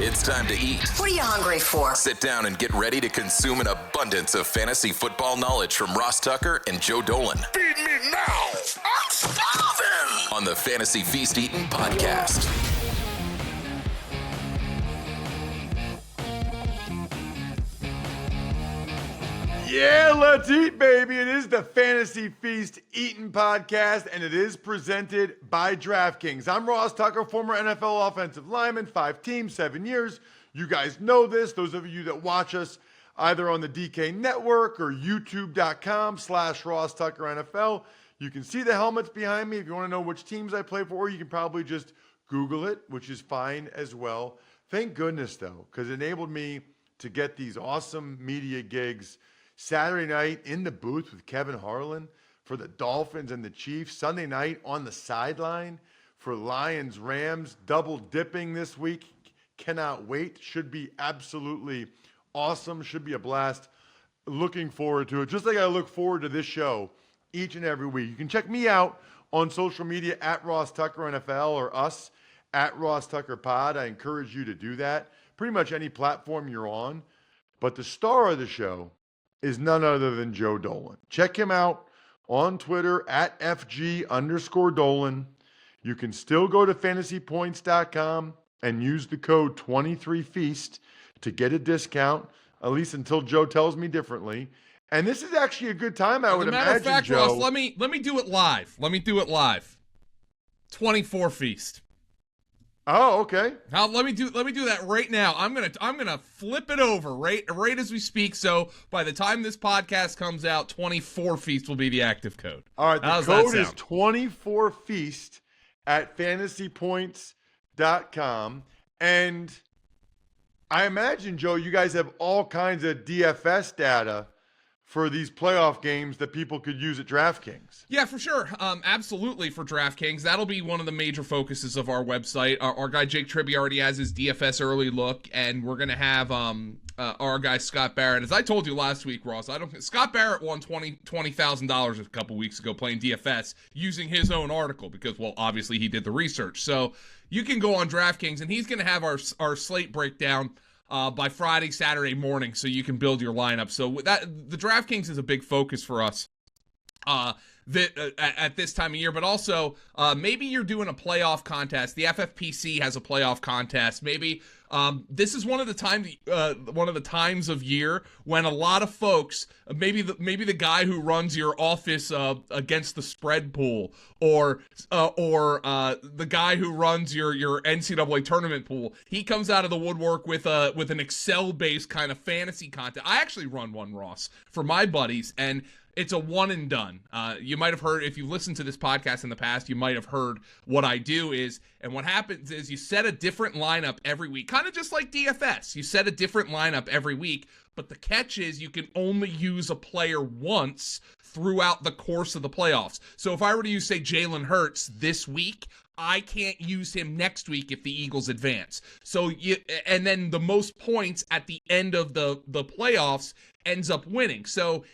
It's time to eat. What are you hungry for? Sit down and get ready to consume an abundance of fantasy football knowledge from Ross Tucker and Joe Dolan. Feed me now. I'm starving. On the Fantasy Feast Eatin' podcast. Yeah, let's eat, baby. It is the Fantasy Feast Eatin' podcast, and it is presented by DraftKings. I'm Ross Tucker, former NFL offensive lineman, 5 teams, 7 years. You guys know this. Those of you that watch us either on the DK Network or youtube.com/Ross Tucker NFL. You can see the helmets behind me if you want to know which teams I play for, or you can probably just Google it, which is fine as well. Thank goodness, though, because it enabled me to get these awesome media gigs Saturday night in the booth with Kevin Harlan for the Dolphins and the Chiefs. Sunday night on the sideline for Lions, Rams, double dipping this week. Cannot wait. Should be absolutely awesome. Should be a blast. Looking forward to it. Just like I look forward to this show each and every week. You can check me out on social media at Ross Tucker NFL or us at Ross Tucker Pod. I encourage you to do that. Pretty much any platform you're on. But the star of the show is none other than Joe Dolan. Check him out on Twitter at FG_Dolan. You can still go to fantasypoints.com and use the code 23FEAST to get a discount, at least until Joe tells me differently. And this is actually a good time, I would imagine, As a matter of fact, Joe. Ross, let me do it live. 24 Feast. Oh, okay. Now let me do that right now. I'm gonna flip it over right as we speak. So by the time this podcast comes out, 24 Feast will be the active code. All right, the code is 24FEAST at fantasypoints.com. And I imagine, Joe, you guys have all kinds of DFS data for these playoff games that people could use at DraftKings. Yeah, for sure. Absolutely for DraftKings. That'll be one of the major focuses of our website. Our guy Jake Tribby already has his DFS early look, and we're going to have our guy Scott Barrett. As I told you last week, Ross, Scott Barrett won $20,000 a couple weeks ago playing DFS using his own article because, well, obviously he did the research. So you can go on DraftKings, and he's going to have our slate breakdown by Friday, Saturday morning, so you can build your lineup. So that the DraftKings is a big focus for us at this time of year. But also, maybe you're doing a playoff contest. The FFPC has a playoff contest. Maybe this is one of the times of year when a lot of folks, maybe the guy who runs your office against the spread pool, or the guy who runs your NCAA tournament pool, he comes out of the woodwork with an Excel-based kind of fantasy content. I actually run one, Ross, for my buddies, and it's a one and done. You might have heard, if you've listened to this podcast in the past, you might have heard what I do is, and what happens is you set a different lineup every week, kind of just like DFS. You set a different lineup every week, but the catch is you can only use a player once throughout the course of the playoffs. So if I were to use, say, Jalen Hurts this week, I can't use him next week if the Eagles advance. So and then the most points at the end of the playoffs ends up winning. So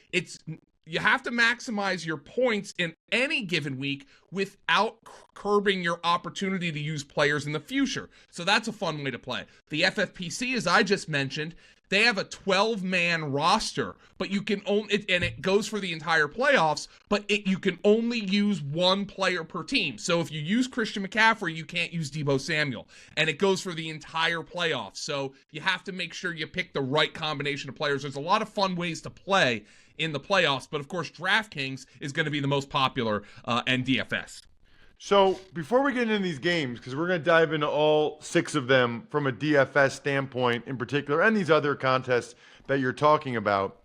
you have to maximize your points in any given week without curbing your opportunity to use players in the future. So that's a fun way to play. The FFPC, as I just mentioned, they have a 12-man roster, but you can only, and it goes for the entire playoffs, but you can only use one player per team. So if you use Christian McCaffrey, you can't use Deebo Samuel, and it goes for the entire playoffs. So you have to make sure you pick the right combination of players. There's a lot of fun ways to play in the playoffs, but of course DraftKings is going to be the most popular and DFS. So before we get into these games, because we're going to dive into all 6 of them from a DFS standpoint in particular, and these other contests that you're talking about,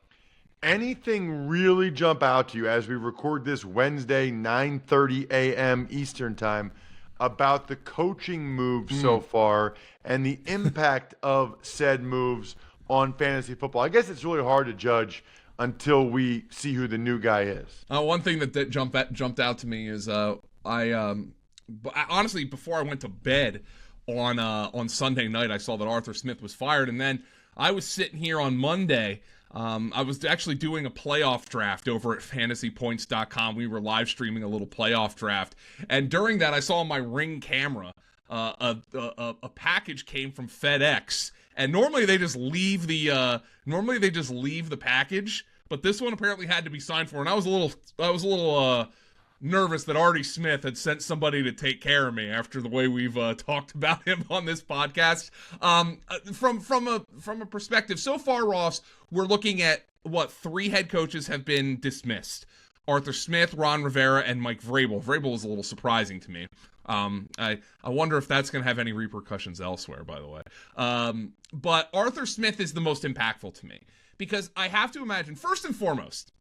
anything really jump out to you as we record this Wednesday, 9:30 a.m. Eastern time, about the coaching moves so far and the impact of said moves on fantasy football? I guess it's really hard to judge until we see who the new guy is. One thing that jumped out to me is I honestly, before I went to bed on Sunday night, I saw that Arthur Smith was fired, and then I was sitting here on Monday. I was actually doing a playoff draft over at fantasypoints.com. We were live streaming a little playoff draft, and during that, I saw on my Ring camera a package came from FedEx, and normally they just leave the package, but this one apparently had to be signed for, and I was a little nervous that Artie Smith had sent somebody to take care of me after the way we've talked about him on this podcast. From a perspective, so far, Ross, we're looking at what 3 head coaches have been dismissed: Arthur Smith, Ron Rivera, and Mike Vrabel. Vrabel was a little surprising to me. I wonder if that's going to have any repercussions elsewhere, by the way. But Arthur Smith is the most impactful to me because I have to imagine, first and foremost,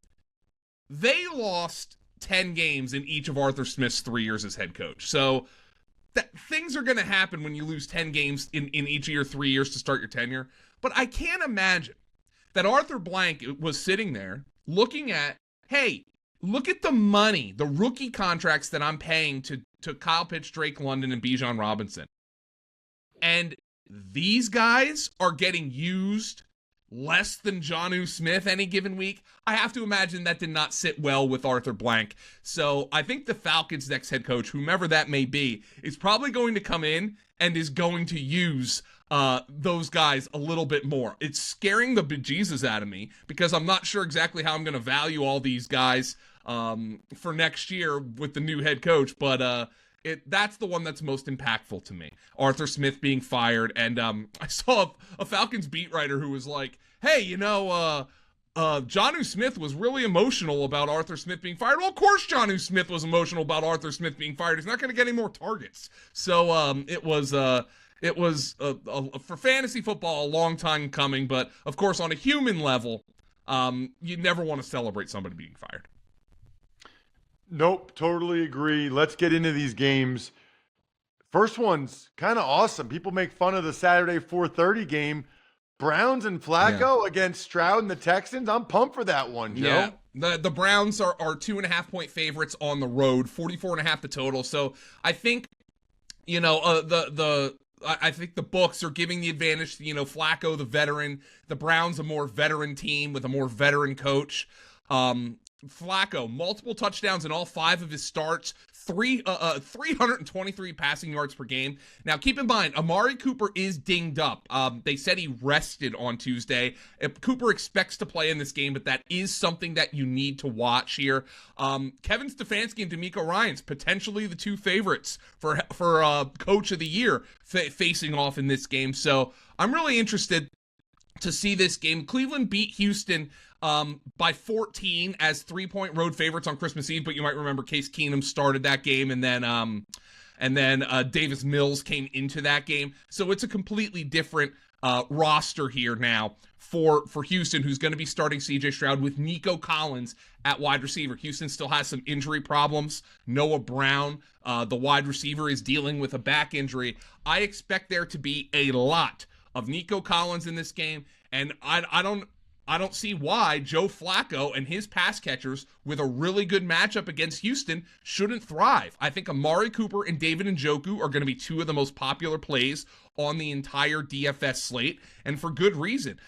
they lost 10 games in each of Arthur Smith's 3 years as head coach. So that things are going to happen when you lose 10 games in each of your 3 years to start your tenure. But I can't imagine that Arthur Blank was sitting there looking at, hey, look at the money, the rookie contracts that I'm paying to Kyle Pitts, Drake London, and Bijan Robinson. And these guys are getting used less than Jonnu Smith any given week. I have to imagine that did not sit well with Arthur Blank. So I think the Falcons' next head coach, whomever that may be, is probably going to come in and is going to use those guys a little bit more. It's scaring the bejesus out of me because I'm not sure exactly how I'm going to value all these guys for next year with the new head coach, but that's the one that's most impactful to me. Arthur Smith being fired, and I saw a Falcons beat writer who was like, hey, Jonnu Smith was really emotional about Arthur Smith being fired. Well, of course Jonnu Smith was emotional about Arthur Smith being fired. He's not going to get any more targets. So it was for fantasy football a long time coming, but of course on a human level, you never want to celebrate somebody being fired. Nope, totally agree. Let's get into these games. First one's kind of awesome. People make fun of the Saturday 4:30 game. Browns and Flacco against Stroud and the Texans. I'm pumped for that one, Joe. Yeah, the Browns are 2.5-point favorites on the road, 44.5 the total. So I think, I think the books are giving the advantage to, Flacco, the veteran. The Browns, a more veteran team with a more veteran coach. Flacco, multiple touchdowns in all 5 of his starts, 323 passing yards per game. Now, keep in mind, Amari Cooper is dinged up. They said he rested on Tuesday. Cooper expects to play in this game, but that is something that you need to watch here. Kevin Stefanski and DeMeco Ryans, potentially the 2 favorites for Coach of the Year, facing off in this game. So I'm really interested to see this game. Cleveland beat Houston by 14 as 3-point road favorites on Christmas Eve, but you might remember Case Keenum started that game, and then Davis Mills came into that game. So it's a completely different roster here now for Houston, who's going to be starting C.J. Stroud with Nico Collins at wide receiver. Houston still has some injury problems. Noah Brown, the wide receiver, is dealing with a back injury. I expect there to be a lot of Nico Collins in this game, and I don't see why Joe Flacco and his pass catchers with a really good matchup against Houston shouldn't thrive. I think Amari Cooper and David Njoku are going to be 2 of the most popular plays on the entire DFS slate, and for good reason.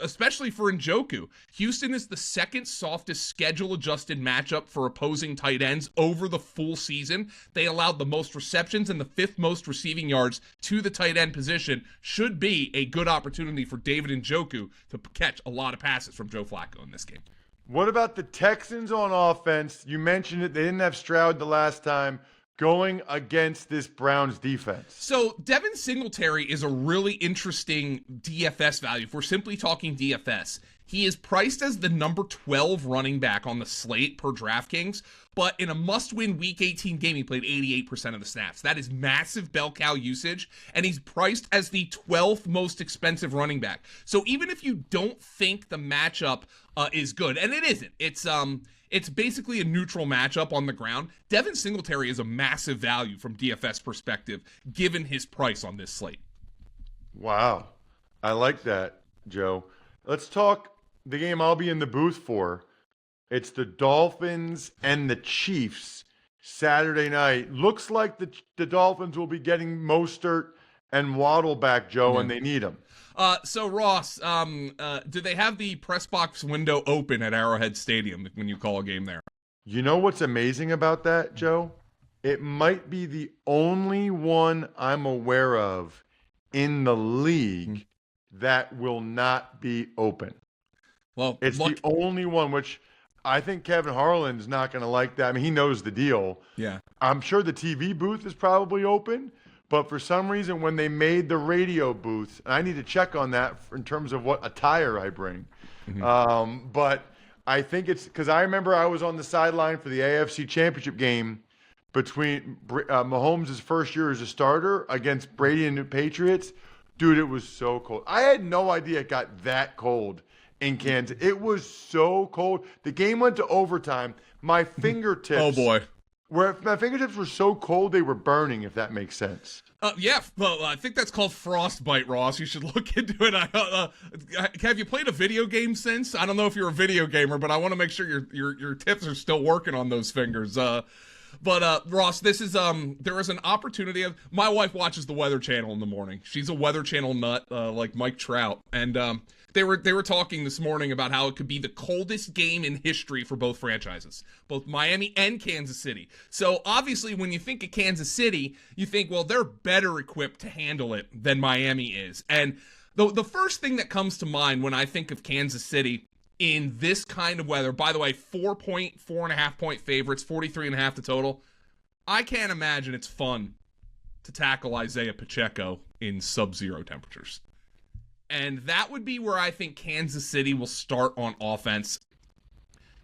Especially for Njoku. Houston is the 2nd softest schedule-adjusted matchup for opposing tight ends over the full season. They allowed the most receptions and the 5th most receiving yards to the tight end position. Should be a good opportunity for David Njoku to catch a lot of passes from Joe Flacco in this game. What about the Texans on offense? You mentioned it. They didn't have Stroud the last time. Going against this Browns defense. So Devin Singletary is a really interesting DFS value. If we're simply talking DFS, he is priced as the number 12 running back on the slate per DraftKings, but in a must-win Week 18 game, he played 88% of the snaps. That is massive bell cow usage, and he's priced as the 12th most expensive running back. So even if you don't think the matchup is good, and it isn't, it's basically a neutral matchup on the ground, Devin Singletary is a massive value from DFS perspective, given his price on this slate. Wow. I like that, Joe. Let's talk the game I'll be in the booth for. It's the Dolphins and the Chiefs Saturday night. Looks like the Dolphins will be getting Mostert and Waddle back, Joe, and they need them. So Ross, do they have the press box window open at Arrowhead Stadium when you call a game there? You know what's amazing about that, Joe? It might be the only one I'm aware of in the league that will not be open. Well, It's the only one, which I think Kevin Harlan's not going to like that. I mean, he knows the deal. Yeah. I'm sure the TV booth is probably open, but for some reason, when they made the radio booth, and I need to check on that in terms of what attire I bring. But I think it's because I remember I was on the sideline for the AFC Championship game between Mahomes' first year as a starter against Brady and the Patriots. Dude, it was so cold. I had no idea it got that cold in Kansas. It was so cold. The game went to overtime. My fingertips. Oh boy. My fingertips were so cold they were burning, if that makes sense. Yeah, well, I think that's called frostbite, Ross. You should look into it. Have you played a video game since? I don't know if you're a video gamer, but I want to make sure your tips are still working on those fingers. But Ross, this is there is an opportunity. My wife watches the Weather Channel in the morning. She's a Weather Channel nut, like Mike Trout, and they were talking this morning about how it could be the coldest game in history for both franchises, both Miami and Kansas City. So obviously, when you think of Kansas City, you think, well, they're better equipped to handle it than Miami is. And the first thing that comes to mind when I think of Kansas City in this kind of weather, by the way, 4.5 point favorites, 43.5 the total. I can't imagine it's fun to tackle Isaiah Pacheco in sub-zero temperatures. And that would be where I think Kansas City will start on offense.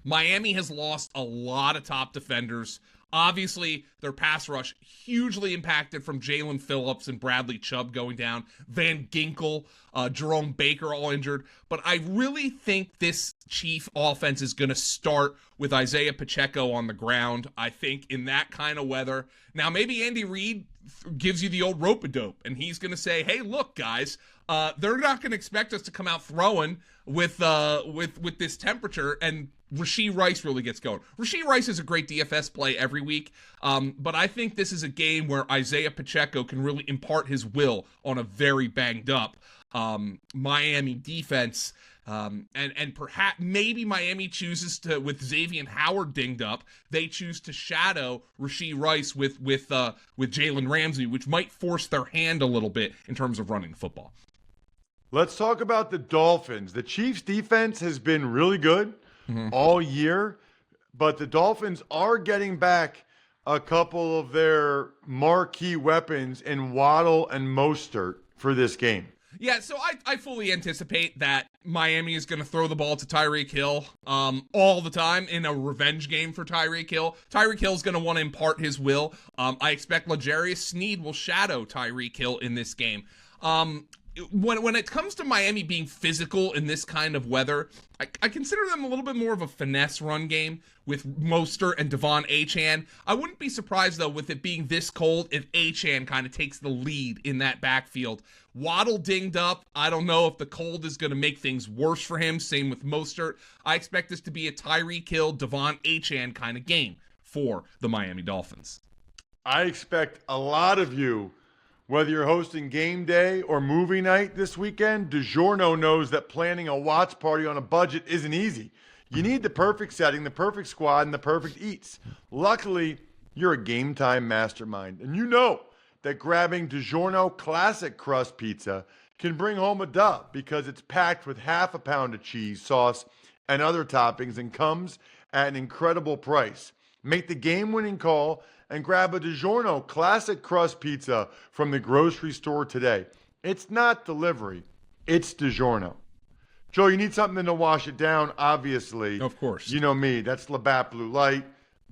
Miami has lost a lot of top defenders. Obviously, their pass rush hugely impacted from Jalen Phillips and Bradley Chubb going down. Van Ginkel, Jerome Baker all injured. But I really think this Chief offense is going to start with Isaiah Pacheco on the ground. I think in that kind of weather. Now, maybe Andy Reid gives you the old rope-a-dope, and he's going to say, hey, look, guys, they're not going to expect us to come out throwing with this temperature, and Rashee Rice really gets going. Rashee Rice is a great DFS play every week, but I think this is a game where Isaiah Pacheco can really impart his will on a very banged up Miami defense. And perhaps maybe Miami chooses to, with Xavier Howard dinged up, they choose to shadow Rashee Rice with Jalen Ramsey, which might force their hand a little bit in terms of running the football. Let's talk about the Dolphins. The Chiefs' defense has been really good all year, but the Dolphins are getting back a couple of their marquee weapons in Waddle and Mostert for this game. Yeah, so I fully anticipate that Miami is going to throw the ball to Tyreek Hill all the time in a revenge game for Tyreek Hill. Tyreek Hill is going to want to impart his will. I expect L'Jarius Sneed will shadow Tyreek Hill in this game. When it comes to Miami being physical in this kind of weather, I consider them a little bit more of a finesse run game with Mostert and Devon Achane. I wouldn't be surprised, though, with it being this cold if Achane kind of takes the lead in that backfield. Waddle dinged up. I don't know if the cold is going to make things worse for him. Same with Mostert. I expect this to be a Tyreek Hill, Devon Achane kind of game for the Miami Dolphins. I expect a lot of you, whether you're hosting game day or movie night this weekend, DiGiorno knows that planning a watch party on a budget isn't easy. You need the perfect setting, the perfect squad, and the perfect eats. Luckily, you're a game time mastermind, and you know that grabbing DiGiorno Classic Crust Pizza can bring home a dub because it's packed with half a pound of cheese, sauce, and other toppings and comes at an incredible price. Make the game-winning call and grab a DiGiorno Classic Crust Pizza from the grocery store today. It's not delivery, it's DiGiorno. Joe, you need something to wash it down, obviously. Of course. You know me, that's Labatt Blue Light.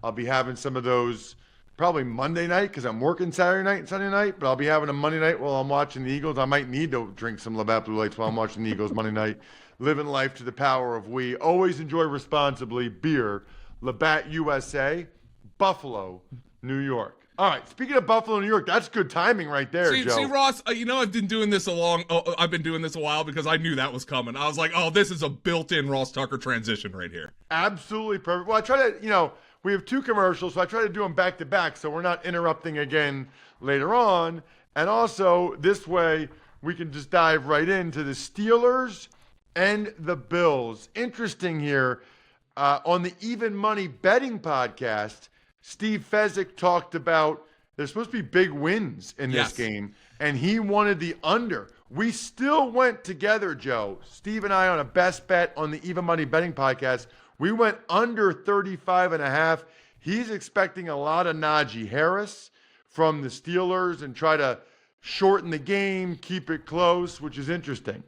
I'll be having some of those probably Monday night because I'm working Saturday night and Sunday night, but I'll be having a Monday night while I'm watching the Eagles. I might need to drink some Labatt Blue Lights while I'm watching the Eagles Monday night. Living life to the power of we. Always enjoy responsibly. Beer, Labatt USA, Buffalo, New York. All right, speaking of Buffalo, New York, that's good timing right there, Joe. See, Ross, I've been doing this I've been doing this a while because I knew that was coming. I was like, oh, this is a built-in Ross Tucker transition right here. Absolutely perfect. Well, I try to, we have two commercials, so I try to do them back to back so we're not interrupting again later on. And also, this way, we can just dive right into the Steelers and the Bills. Interesting here, on the Even Money Betting Podcast, Steve Fezzik talked about there's supposed to be big wins in this game, and he wanted the under. We still went together, Joe, Steve and I, on a best bet on the Even Money Betting Podcast. We went under 35.5. He's expecting a lot of Najee Harris from the Steelers and try to shorten the game, keep it close, which is interesting.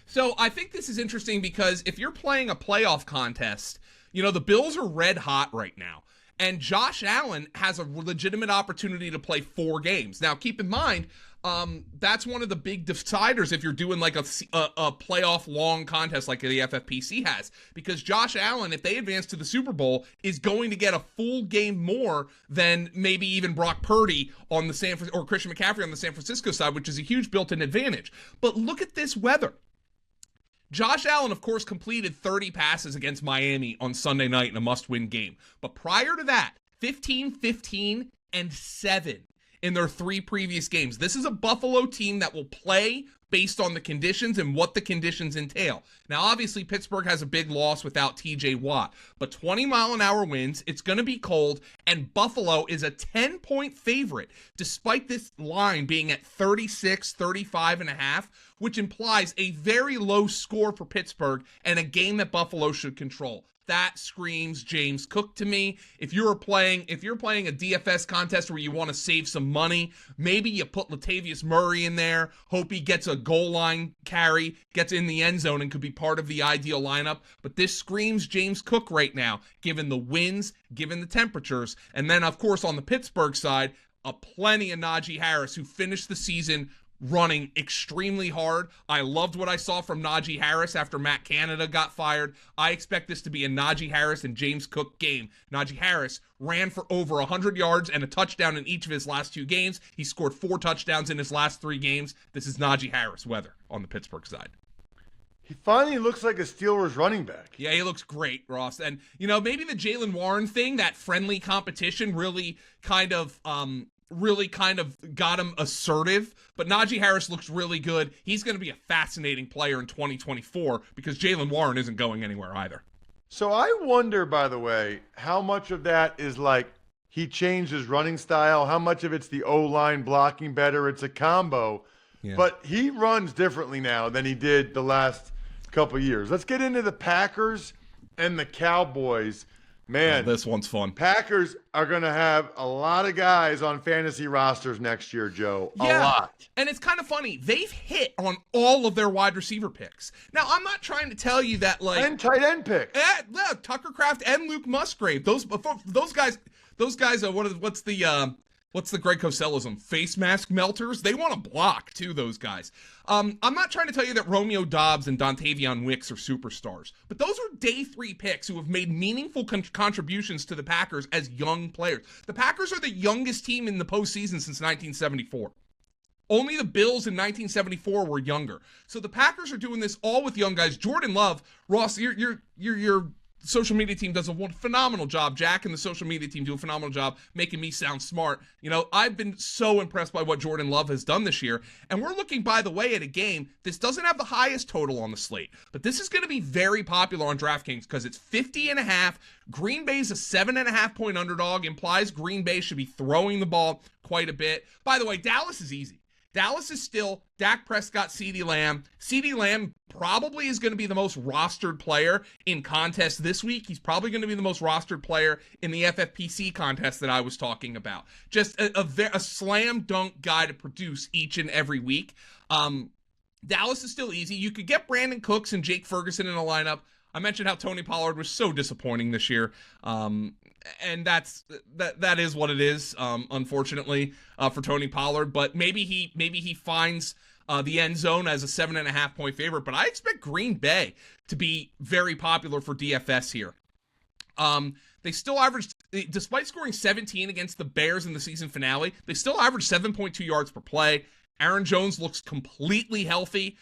So I think this is interesting because if you're playing a playoff contest, the Bills are red hot right now. And Josh Allen has a legitimate opportunity to play 4 games. Now, keep in mind, that's one of the big deciders if you're doing like a playoff long contest like the FFPC has. Because Josh Allen, if they advance to the Super Bowl, is going to get a full game more than maybe even Brock Purdy on the or Christian McCaffrey on the San Francisco side, which is a huge built-in advantage. But look at this weather. Josh Allen, of course, completed 30 passes against Miami on Sunday night in a must-win game. But prior to that, 15, 15, and 7 in their 3 previous games. This is a Buffalo team that will play based on the conditions and what the conditions entail. Now, obviously, Pittsburgh has a big loss without TJ Watt, but 20-mile-an-hour winds, it's going to be cold, and Buffalo is a 10-point favorite, despite this line being at 36, 35.5, which implies a very low score for Pittsburgh and a game that Buffalo should control. That screams James Cook to me. If you're playing a DFS contest where you want to save some money, maybe you put Latavius Murray in there, hope he gets a goal line carry, gets in the end zone, and could be part of the ideal lineup. But this screams James Cook right now, given the winds, given the temperatures. And then, of course, on the Pittsburgh side, plenty of Najee Harris, who finished the season running extremely hard. I loved what I saw from Najee Harris after Matt Canada got fired. I expect this to be a Najee Harris and James Cook game. Najee Harris ran for over 100 yards and a touchdown in each of his last 2 games. He scored 4 touchdowns in his last 3 games. This is Najee Harris weather on the Pittsburgh side. He finally looks like a Steelers running back. Yeah, he looks great, Ross. And, maybe the Jaylen Warren thing, that friendly competition really kind of got him assertive, but Najee Harris looks really good. He's going to be a fascinating player in 2024 because Jaylen Warren isn't going anywhere either. So I wonder, by the way, how much of that is like he changed his running style, how much of it's the O-line blocking better, it's a combo. Yeah. But he runs differently now than he did the last couple of years. Let's get into the Packers and the Cowboys. Man, this one's fun. Packers are going to have a lot of guys on fantasy rosters next year, Joe. A lot. And it's kind of funny. They've hit on all of their wide receiver picks. Now, I'm not trying to tell you that, like... And tight end picks. Tucker Kraft and Luke Musgrave. Those guys, what's the Greg Cosellism? Face mask melters? They want to block, too, those guys. I'm not trying to tell you that Romeo Doubs and Dontavion Wicks are superstars, but those are day 3 picks who have made meaningful contributions to the Packers as young players. The Packers are the youngest team in the postseason since 1974. Only the Bills in 1974 were younger. So the Packers are doing this all with young guys. Jordan Love, Ross, your social media team does a phenomenal job. Jack and the social media team do a phenomenal job making me sound smart. I've been so impressed by what Jordan Love has done this year. And we're looking, by the way, at a game. This doesn't have the highest total on the slate, but this is going to be very popular on DraftKings because it's 50.5. Green Bay's a 7.5 point underdog. Implies Green Bay should be throwing the ball quite a bit. By the way, Dallas is easy. Dallas is still Dak Prescott, CeeDee Lamb. CeeDee Lamb probably is going to be the most rostered player in contest this week. He's probably going to be the most rostered player in the FFPC contest that I was talking about. Just a slam dunk guy to produce each and every week. Dallas is still easy. You could get Brandon Cooks and Jake Ferguson in a lineup. I mentioned how Tony Pollard was so disappointing this year. And that is what it is, unfortunately, for Tony Pollard. But maybe he finds the end zone as a 7.5 point favorite. But I expect Green Bay to be very popular for DFS here. They still averaged, despite scoring 17 against the Bears in the season finale, they still averaged 7.2 yards per play. Aaron Jones looks completely healthy.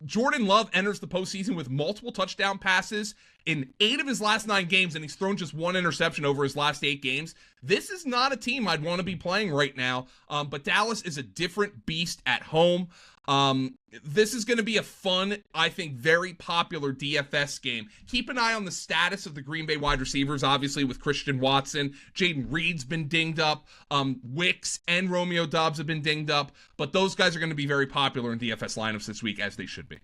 Jordan Love enters the postseason with multiple touchdown passes in 8 of his last 9 games, and he's thrown just 1 interception over his last 8 games. This is not a team I'd want to be playing right now, but Dallas is a different beast at home. This is going to be a fun, I think, very popular DFS game. Keep an eye on the status of the Green Bay wide receivers, obviously, with Christian Watson. Jaden Reed's been dinged up. Wicks and Romeo Doubs have been dinged up. But those guys are going to be very popular in DFS lineups this week, as they should be.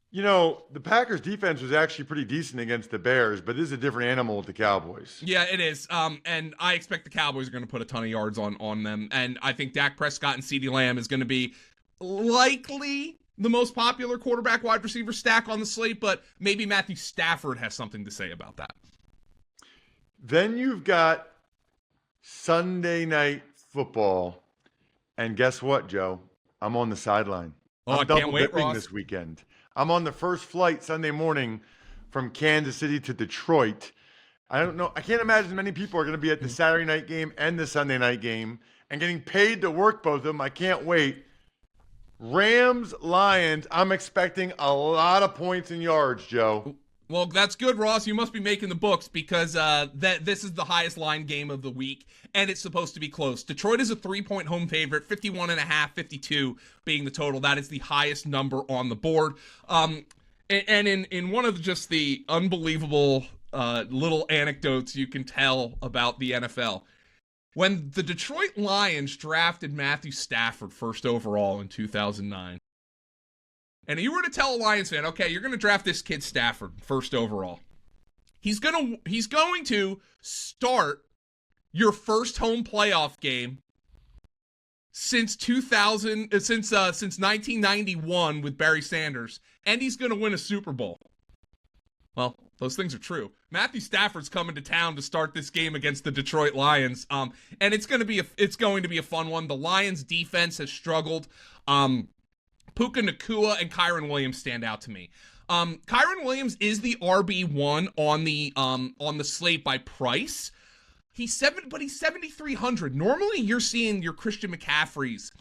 You know, the Packers defense was actually pretty decent against the Bears, but this is a different animal with the Cowboys. Yeah, it is. And I expect the Cowboys are going to put a ton of yards on them. And I think Dak Prescott and CeeDee Lamb is going to be likely the most popular quarterback wide receiver stack on the slate, but maybe Matthew Stafford has something to say about that. Then you've got Sunday night football. And guess what, Joe? I'm on the sideline. Oh, I'm I can't wait, double-dipping Ross. this weekend. I'm on the first flight Sunday morning from Kansas City to Detroit. I don't know. I can't imagine many people are going to be at the Saturday night game and the Sunday night game and getting paid to work both of them. I can't wait. Rams, Lions, I'm expecting a lot of points and yards, Joe. Well, that's good, Ross. You must be making the books because this is the highest line game of the week, and it's supposed to be close. Detroit is a 3-point home favorite, 51.5, 52 being the total. That is the highest number on the board. And in one of just the unbelievable little anecdotes you can tell about the NFL, when the Detroit Lions drafted Matthew Stafford first overall in 2009, and you were to tell a Lions fan, okay, you're going to draft this kid Stafford first overall. He's going to start your first home playoff game since 1991 with Barry Sanders, and he's going to win a Super Bowl. Well, those things are true. Matthew Stafford's coming to town to start this game against the Detroit Lions, and it's going to be a fun one. The Lions defense has struggled. Puka Nacua and Kyron Williams stand out to me. Kyron Williams is the RB1 on the slate by price. He's 7,300. Normally, you're seeing your Christian McCaffreys,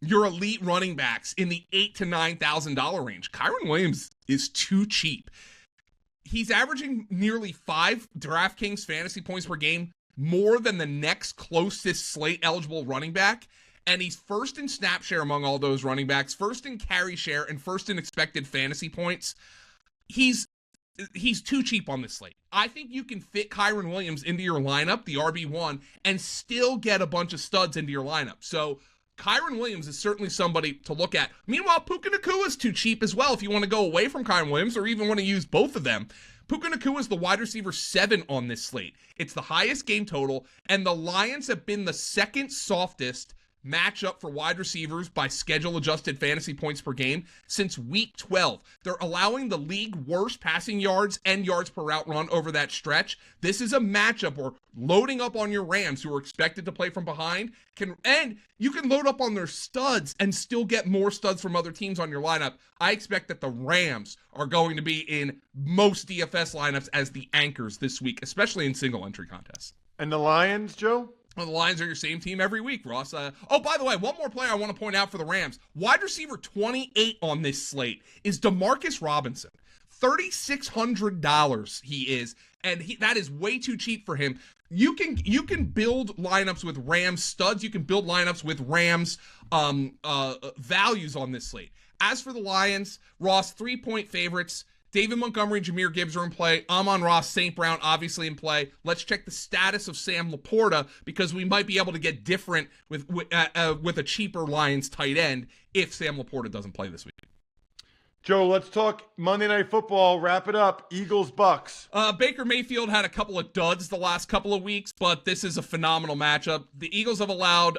your elite running backs in the $8,000 to $9,000 range. Kyron Williams is too cheap. He's averaging nearly 5 DraftKings fantasy points per game, more than the next closest slate eligible running back. And he's first in snap share among all those running backs, first in carry share, and first in expected fantasy points. He's too cheap on this slate. I think you can fit Kyron Williams into your lineup, the RB1, and still get a bunch of studs into your lineup. So Kyron Williams is certainly somebody to look at. Meanwhile, Puka Nacua is too cheap as well if you want to go away from Kyron Williams or even want to use both of them. Puka Nacua is the wide receiver 7 on this slate. It's the highest game total, and the Lions have been the second softest matchup for wide receivers by schedule-adjusted fantasy points per game since week 12. They're allowing the league worst passing yards and yards per route run over that stretch. This is a matchup where loading up on your Rams, who are expected to play from behind, and you can load up on their studs and still get more studs from other teams on your lineup. I expect that the Rams are going to be in most DFS lineups as the anchors this week, especially in single-entry contests. And the Lions, Joe? Well, the Lions are your same team every week, Ross. By the way, one more player I want to point out for the Rams. Wide receiver 28 on this slate is Demarcus Robinson. $3,600 he is, and that is way too cheap for him. You can build lineups with Rams studs. You can build lineups with Rams values on this slate. As for the Lions, Ross, 3-point favorites. David Montgomery and Jahmyr Gibbs are in play. Amon-Ra, St. Brown obviously in play. Let's check the status of Sam Laporta because we might be able to get different with a cheaper Lions tight end if Sam Laporta doesn't play this week. Joe, let's talk Monday Night Football. Wrap it up. Eagles, Bucks. Baker Mayfield had a couple of duds the last couple of weeks, but this is a phenomenal matchup. The Eagles have allowed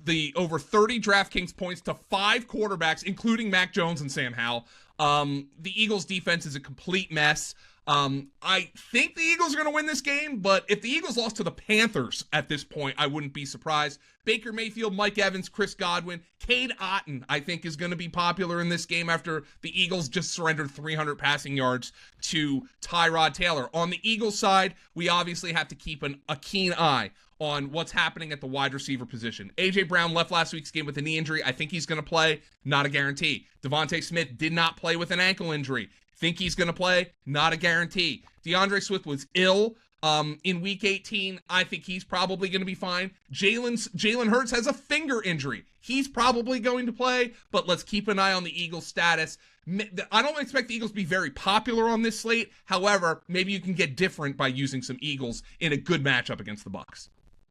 the over 30 DraftKings points to 5 quarterbacks, including Mac Jones and Sam Howell. The Eagles defense is a complete mess. I think the Eagles are going to win this game, but if the Eagles lost to the Panthers at this point, I wouldn't be surprised. Baker Mayfield, Mike Evans, Chris Godwin, Cade Otton, I think is going to be popular in this game after the Eagles just surrendered 300 passing yards to Tyrod Taylor. On the Eagles side, we obviously have to keep a keen eye on what's happening at the wide receiver position. A.J. Brown left last week's game with a knee injury. I think he's going to play. Not a guarantee. Devontae Smith did not play with an ankle injury. Think he's going to play? Not a guarantee. DeAndre Swift was ill in week 18. I think he's probably going to be fine. Jalen Hurts has a finger injury. He's probably going to play, but let's keep an eye on the Eagles' status. I don't expect the Eagles to be very popular on this slate. However, maybe you can get different by using some Eagles in a good matchup against the Bucs.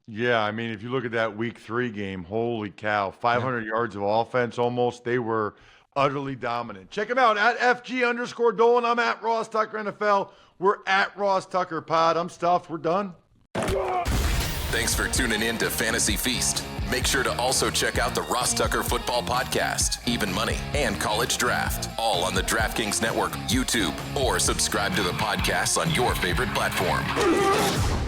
Yeah, I mean, if you look at that week 3 game, holy cow, 500 yards of offense almost. They were utterly dominant. Check them out at FG_Dolan. I'm at Ross Tucker NFL. We're at Ross Tucker Pod. I'm stuffed. We're done. Thanks for tuning in to Fantasy Feast. Make sure to also check out the Ross Tucker Football Podcast, Even Money, and College Draft, all on the DraftKings Network, YouTube, or subscribe to the podcasts on your favorite platform.